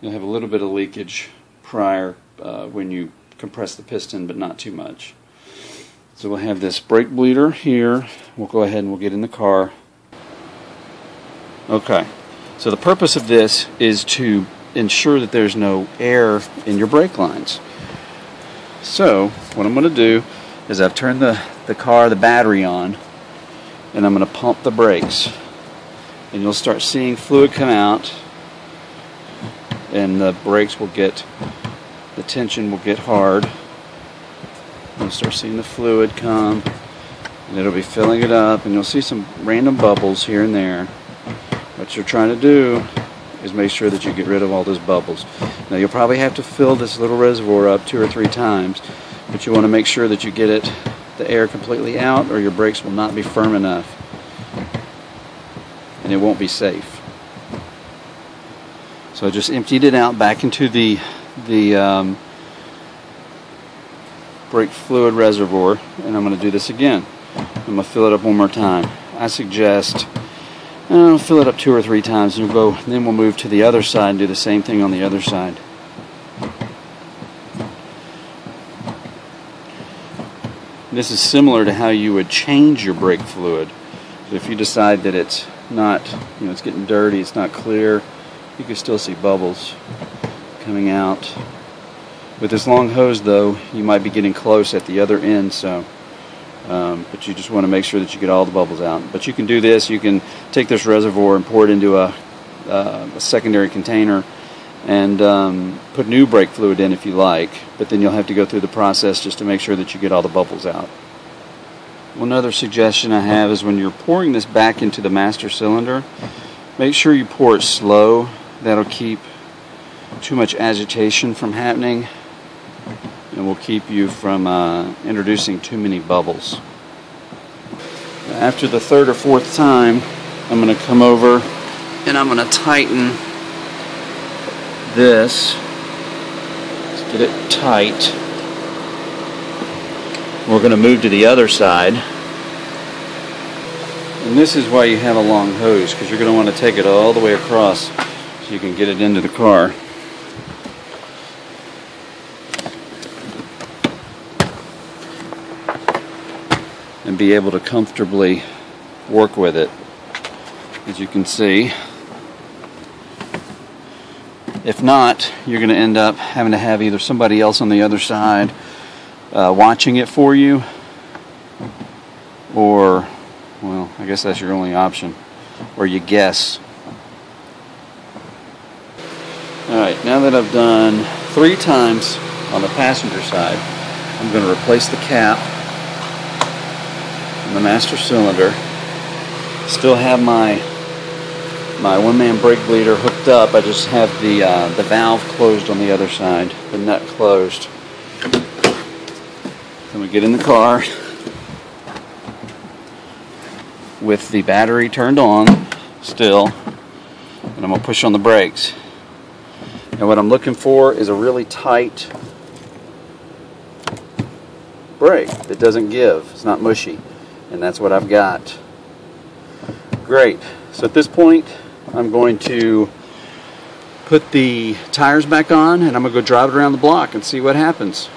You'll have a little bit of leakage prior when you compress the piston, but not too much. So we'll have this brake bleeder here. We'll go ahead and we'll get in the car. Okay, so the purpose of this is to ensure that there's no air in your brake lines. So what I'm going to do is I've turned the battery on, and I'm going to pump the brakes. And you'll start seeing fluid come out, and the brakes will get, the tension will get hard. You'll start seeing the fluid come, and it'll be filling it up, and you'll see some random bubbles here and there. What you're trying to do is make sure that you get rid of all those bubbles. Now you'll probably have to fill this little reservoir up 2 or 3 times, but you want to make sure that you get the air completely out, or your brakes will not be firm enough, and it won't be safe. So I just emptied it out back into the brake fluid reservoir, and I'm going to do this again. I'm going to fill it up one more time. I suggest fill it up 2 or 3 times, and then we'll move to the other side and do the same thing on the other side. This is similar to how you would change your brake fluid. So if you decide that it's not, it's getting dirty, it's not clear, you can still see bubbles coming out. With this long hose, though, you might be getting close at the other end, so but you just want to make sure that you get all the bubbles out. But you can do this. You can take this reservoir and pour it into a secondary container and put new brake fluid in if you like, but then you'll have to go through the process just to make sure that you get all the bubbles out. One other suggestion I have is when you're pouring this back into the master cylinder, make sure you pour it slow. That'll keep too much agitation from happening, and will keep you from introducing too many bubbles. After the 3rd or 4th time, I'm going to come over and I'm going to tighten this. Let's get it tight. We're going to move to the other side. And this is why you have a long hose, because you're going to want to take it all the way across so you can get it into the car. And be able to comfortably work with it, as you can see. If not, you're going to end up having to have either somebody else on the other side watching it for you, or, well, I guess that's your only option, or you guess. Alright, now that I've done 3 times on the passenger side, I'm going to replace the cap on the master cylinder. Still have my one-man brake bleeder hooked up. I just have the valve closed on the other side, the nut closed. Then we get in the car with the battery turned on still, and I'm going to push on the brakes. And what I'm looking for is a really tight brake that doesn't give. It's not mushy. And that's what I've got. Great. So at this point, I'm going to put the tires back on, and I'm going to go drive it around the block and see what happens.